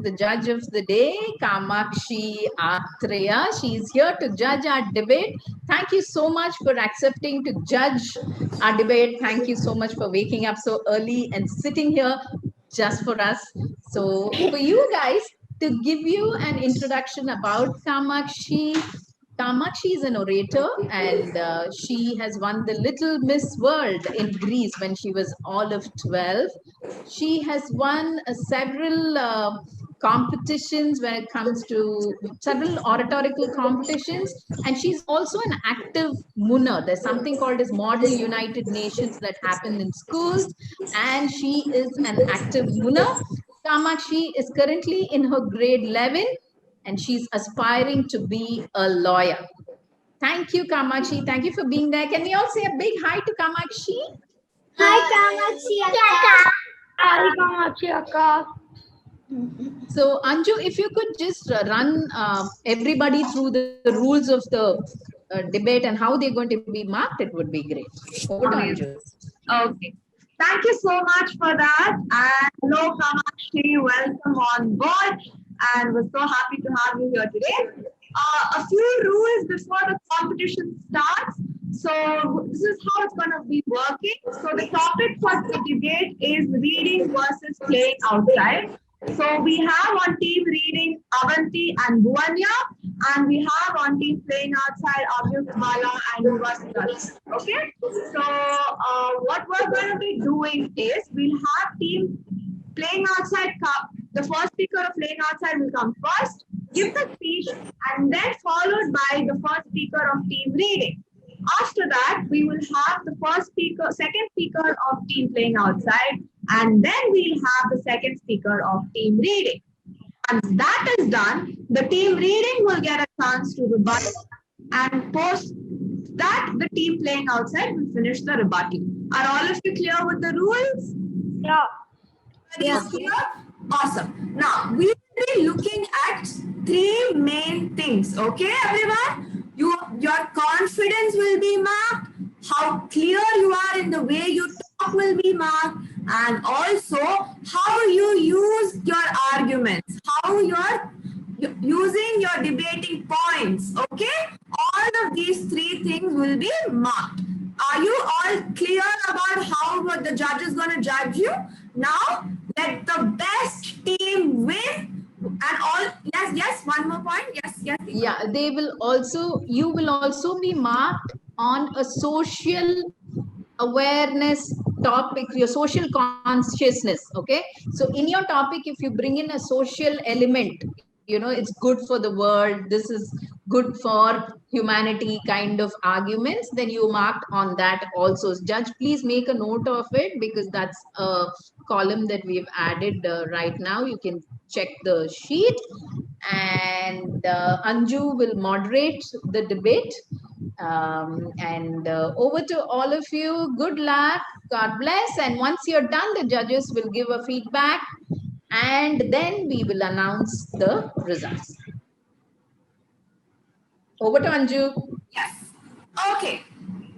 the judge of the day, Kamakshi Atreya. She is here to judge our debate. Thank you so much for accepting to judge our debate. Thank you so much for waking up so early and sitting here just for us. So for you guys, to give you an introduction about Kamakshi, Kamakshi is an orator, and she has won the Little Miss World in Greece when she was all of 12. She has won several competitions when it comes to several oratorical competitions, and she's also an active Munna. There's something called as Model United Nations that happen in schools, and she is an active Munna. Kamakshi is currently in her grade 11 and she's aspiring to be a lawyer. Thank you, Kamakshi. Thank you for being there. Can we all say a big hi to Kamakshi? Hi, Kamakshi Akka. Hi, Kamakshi Akka. So, Anju, if you could just run everybody through the rules of the debate and how they're going to be marked, it would be great. Over to Anju. Okay. Thank you so much for that. And hello, Kamakshi. Welcome on board. And we're so happy to have you here today. A few rules before the competition starts. So this is how it's going to be working. So the topic for the debate is reading versus playing outside. So we have on team reading Avanti and Bhuanya, and we have on team playing outside Abhyut, Bala and Yuva. Okay, so what we're going to be doing is we'll have team playing outside. The first speaker of playing outside will come first, give the speech, and then followed by the first speaker of team reading. After that, we will have the second speaker of team playing outside, and then we'll have the second speaker of team reading. Once that is done, the team reading will get a chance to rebut, and post that, the team playing outside will finish the rebuttal. Are all of you clear with the rules? Yeah. Yes. Clear? Awesome. Now, we will be looking at three main things. Okay, everyone? Your confidence will be marked, how clear you are in the way you talk will be marked, and also how you use your arguments, how you're using your debating points. Okay, all of these three things will be marked. Are you all clear about how the judge is going to judge you? Now, let the best team win. And all, yes, one more point. Yes. Yeah, you will also be marked on a social awareness topic, your social consciousness. Okay, so in your topic, if you bring in a social element, it's good for the world, this is good for humanity kind of arguments, then you marked on that also. Judge, please make a note of it, because that's a column that we've added right now. You can check the sheet, and Anju will moderate the debate. And over to all of you. Good luck. God bless. And once you're done, the judges will give a feedback, and then we will announce the results. Over to Anju. Yes. Okay.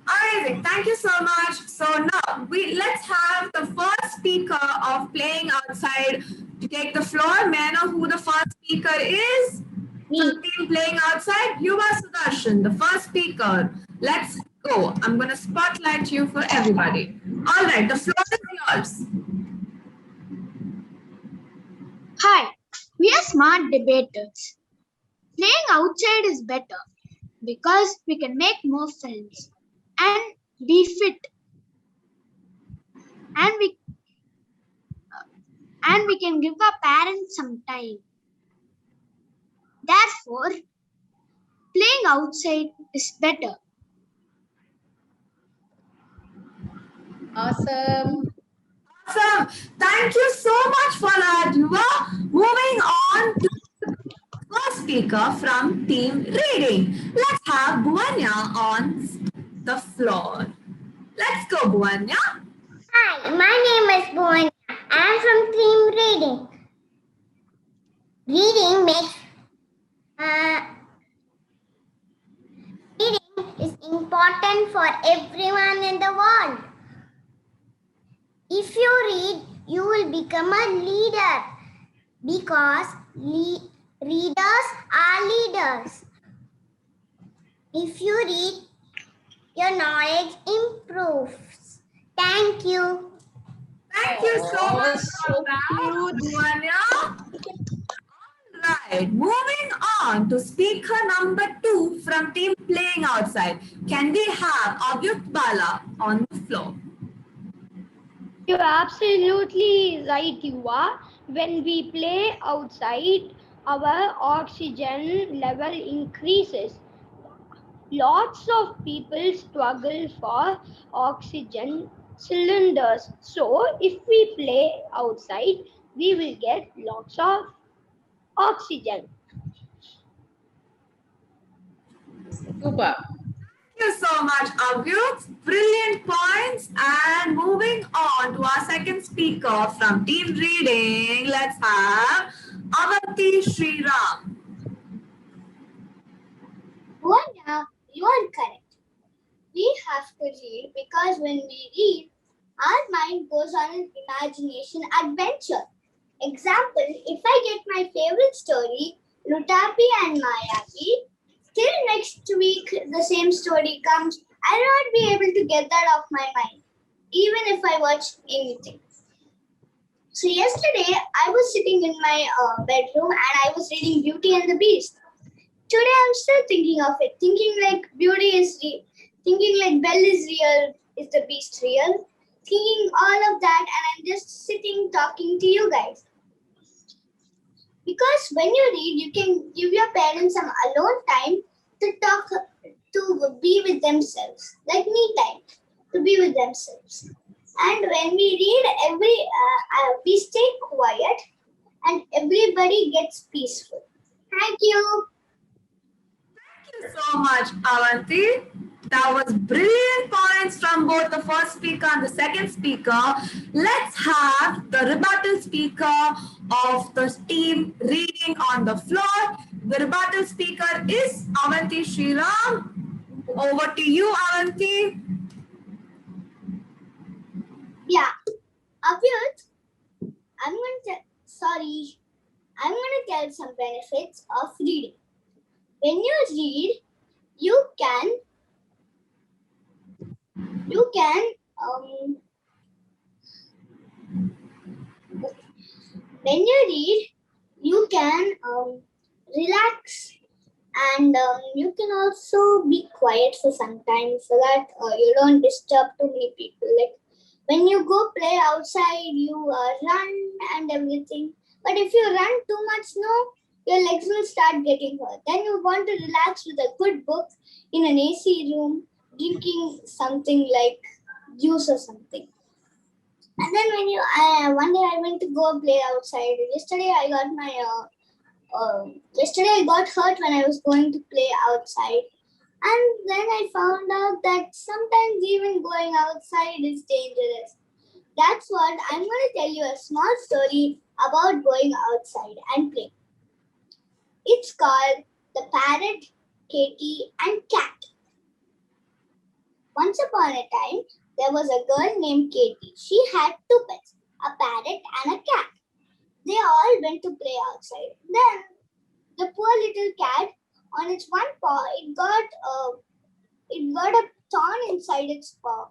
Amazing. Thank you so much. So now let's have the first speaker of playing outside to take the floor. May I know who the first speaker is? For the team playing outside, Yuva Sudarshan, the first speaker. Let's go. I'm going to spotlight you for everybody. All right, the floor is yours. Hi, we are smart debaters. Playing outside is better because we can make more friends and be fit. And we can give our parents some time. Therefore, playing outside is better. Awesome. Awesome. Thank you so much for that, Yuva. Moving on to the first speaker from team reading. Let's have Bhuanya on the floor. Let's go, Bhuanya. Hi, my name is Bhuanya. I am from team reading. Reading is important for everyone in the world. If you read, you will become a leader. because readers are leaders. If you read, your knowledge improves. Thank you. Thank you so much for So that, cute. Bhuanya. Right, moving on to speaker number 2 from team playing outside. Can we have Avyut Bala on the floor? You're absolutely right, you are. When we play outside, our oxygen level increases. Lots of people struggle for oxygen cylinders. So, if we play outside, we will get lots of oxygen. Super. Thank you so much, Avyut. Brilliant points. And moving on to our second speaker from team reading, let's have Avanti Sriram. Bhuanya, you are correct. We have to read because when we read, our mind goes on an imagination adventure. Example, if I get my favorite story, Lutapi and Mayavi, till next week the same story comes, I'll not be able to get that off my mind, even if I watch anything. So yesterday I was sitting in my bedroom and I was reading Beauty and the Beast. Today I'm still thinking of it, thinking like Beauty is real, thinking like Belle is real, is the Beast real, thinking all of that, and I'm just sitting talking to you guys. Because when you read, you can give your parents some alone time to talk, to be with themselves, like me time, to be with themselves. And when we read, we stay quiet, and everybody gets peaceful. Thank you. Thank you so much, Avanti. That was brilliant points from both the first speaker and the second speaker. Let's have the rebuttal speaker of the team reading on the floor. The rebuttal speaker is Avanti Sriram. Over to you, Avanti. Yeah, Avyut, I'm going to tell some benefits of reading. When you read, you can when you read, you can relax, and you can also be quiet for some time so that you don't disturb too many people. Like when you go play outside, you run and everything. But if you run too much, no, your legs will start getting hurt. Then you want to relax with a good book in an AC room, drinking something like juice or something. And then when one day I went to go play outside. Yesterday I got hurt when I was going to play outside. And then I found out that sometimes even going outside is dangerous. That's what I'm going to tell you a small story about going outside and playing. It's called The Parrot, Katie and Cat. Once upon a time, there was a girl named Katie. She had two pets, a parrot and a cat. They all went to play outside. Then the poor little cat, on its one paw, it got a thorn inside its paw.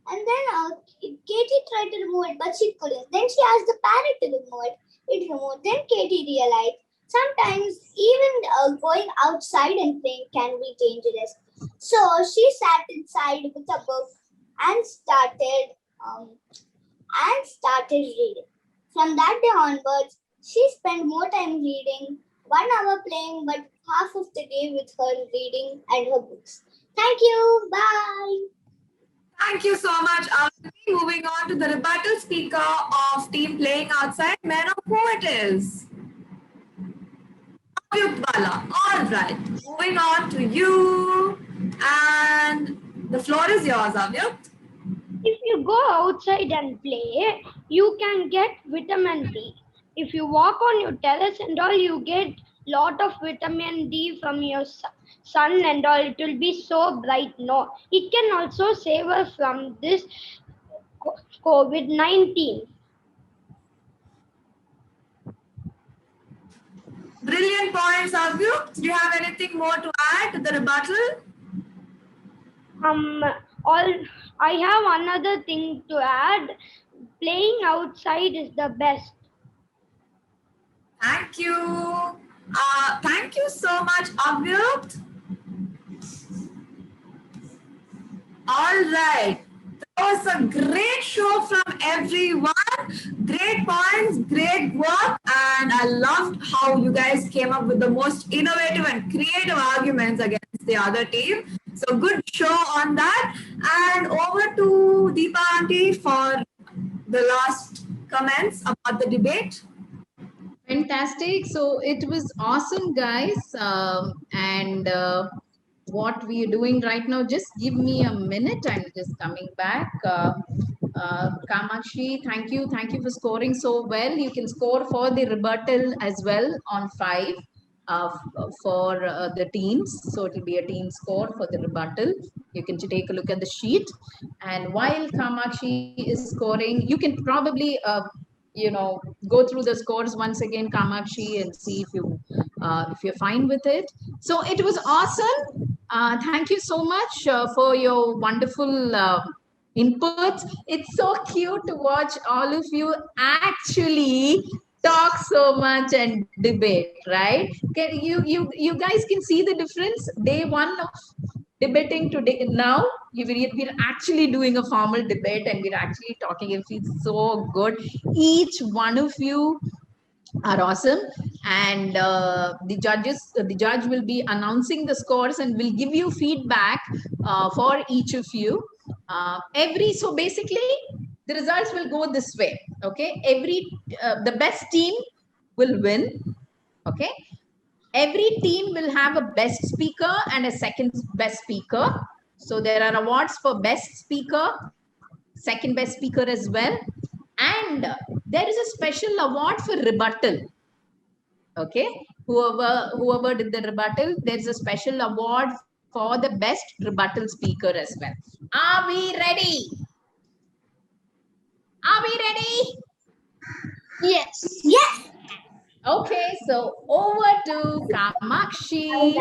And then Katie tried to remove it, but she couldn't. Then she asked the parrot to remove it. It removed. Then Katie realized sometimes even going outside and playing can be dangerous. So she sat inside with a book and started reading. From that day onwards, she spent more time reading, 1 hour playing, but half of the day with her reading and her books. Thank you. Bye. Thank you so much, Avanti. Moving on to the rebuttal speaker of team playing outside. May I know who it is? Avyut Bala. All right. Moving on to you. And the floor is yours, Avyut. If you go outside and play, you can get vitamin D. If you walk on your terrace and all, you get lot of vitamin D from your sun and all. It will be so bright. No, it can also save us from this COVID-19. Brilliant points, Abhyuk. Do you have anything more to add to the rebuttal? All I have another thing to add. Playing outside is the best. Thank you. Thank you so much, Abhyuk. All right. That was a great show from everyone. Great points, great work, and I loved how you guys came up with the most innovative and creative arguments against the other team. So good show on that. And over to Deepa Auntie for the last comments about the debate. Fantastic. So it was awesome, guys. And what we are doing right now, just give me a minute. I'm just coming back. Kamakshi, thank you. Thank you for scoring so well. You can score for the rebuttal as well on 5 for the teams. So it will be a team score for the rebuttal. You can take a look at the sheet. And while Kamakshi is scoring, you can probably go through the scores once again, Kamakshi, and see if you're fine with it. So it was awesome. Thank you so much for your wonderful inputs. It's so cute to watch all of you actually talk so much and debate, right? You guys can see the difference. Day one of debating today, now we're actually doing a formal debate and we're actually talking. It feels so good. Each one of you are awesome, and the judge will be announcing the scores and will give you feedback for each of you. So basically the results will go this way. Okay, the best team will win. Okay, every team will have a best speaker and a second best speaker. So there are awards for best speaker, second best speaker as well, and there is a special award for rebuttal. Okay, whoever did the rebuttal, there's a special award for the best rebuttal speaker as well. Are we ready? Are we ready? Yes. Yes. Okay, so over to Kamakshi,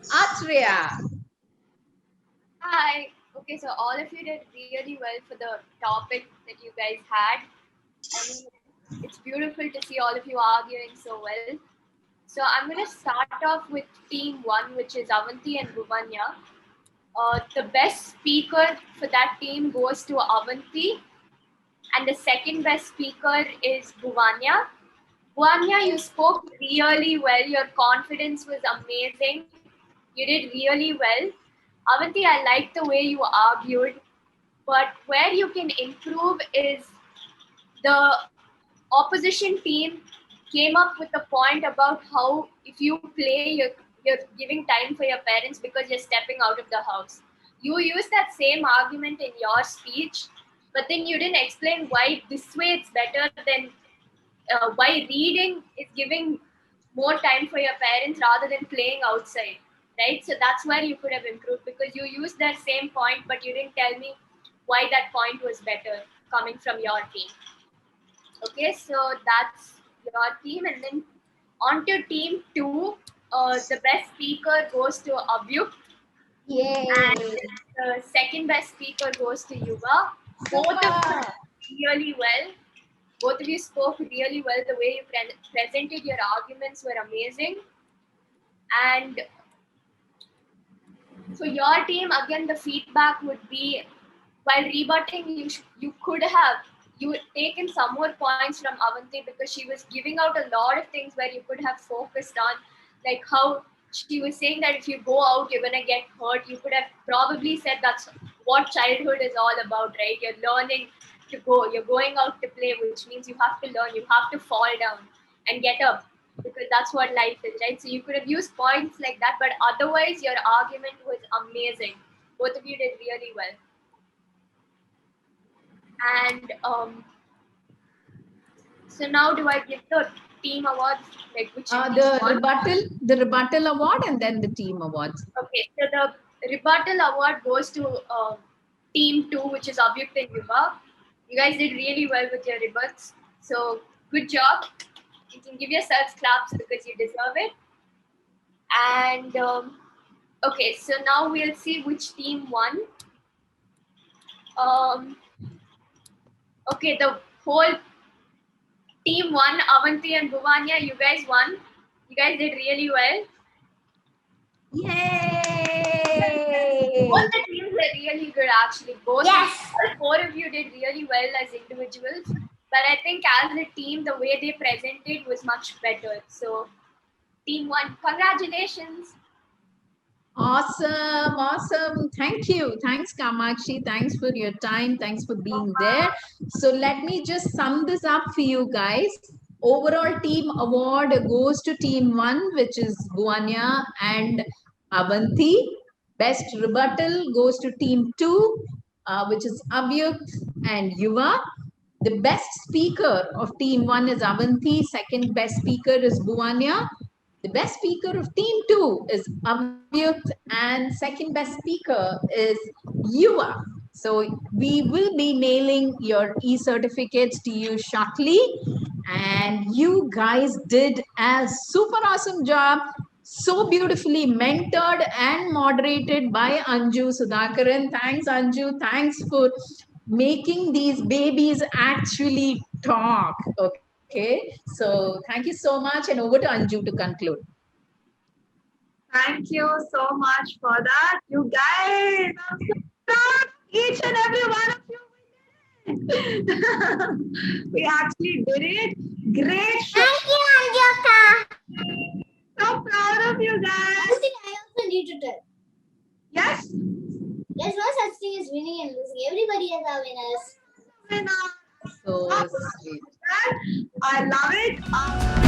Atreya. Hi. Okay, so all of you did really well for the topic that you guys had. I mean, it's beautiful to see all of you arguing so well. So I'm going to start off with team 1, which is Avanti and Bhuvanya. The best speaker for that team goes to Avanti, and the second best speaker is Bhuvanya. Bhuvanya, you spoke really well. Your confidence was amazing. You did really well. Avanti, I like the way you argued, but where you can improve is the opposition team came up with a point about how if you play, you're giving time for your parents because you're stepping out of the house. You used that same argument in your speech, but then you didn't explain why this way it's better than why reading is giving more time for your parents rather than playing outside, right? So that's where you could have improved, because you used that same point, but you didn't tell me why that point was better coming from your team. Okay, so that's your team, and then on to team 2. The best speaker goes to Abhyuk, Yay. and the second best speaker goes to Yuva. Both of them really well. Both of you spoke really well. The way you presented your arguments were amazing. And for your team, again, the feedback would be, while rebutting, you could have taken some more points from Avanti, because she was giving out a lot of things where you could have focused on, like how she was saying that if you go out, you're going to get hurt. You could have probably said that's what childhood is all about, right? You're learning to go, you're going out to play, which means you have to learn, you have to fall down and get up, because that's what life is, right? So you could have used points like that, but otherwise your argument was amazing. Both of you did really well. And so now do I give the team awards, like which The rebuttal award and then the team awards. Okay, so the rebuttal award goes to team 2, which is Abhyuk and Yuva. You guys did really well with your rebuts, so good job. you can give yourselves claps because you deserve it. And okay, so now we'll see which team won. Okay, the whole team won. Avanti and Bhuvanya, you guys won. You guys did really well. Yay! Both the teams were really good, actually. All four of you did really well as individuals. But I think as a team, the way they presented was much better. So, team one, congratulations. Awesome. Thank you. Thanks, Kamakshi. Thanks for your time. Thanks for being there. So let me just sum this up for you guys. Overall team award goes to team one, which is Bhuanya and Avanti. Best rebuttal goes to team two, which is Avyukt and Yuva. The best speaker of team one is Avanti. Second best speaker is Bhuanya. The best speaker of team two is Avyukt, and second best speaker is Yuva. So we will be mailing your e-certificates to you shortly. And you guys did a super awesome job. So beautifully mentored and moderated by Anju Sudhakaran. Thanks, Anju. Thanks for making these babies actually talk. Okay, so thank you so much, and over to Anju to conclude. Thank you so much for that. You guys, I'm so proud of each and every one of you. We actually did it. Great show. Thank you, Anjaka. So proud of you guys. One thing I also need to tell. Yes. There's no such thing as winning and losing. Everybody is our winners. Winner. So sweet. I love it.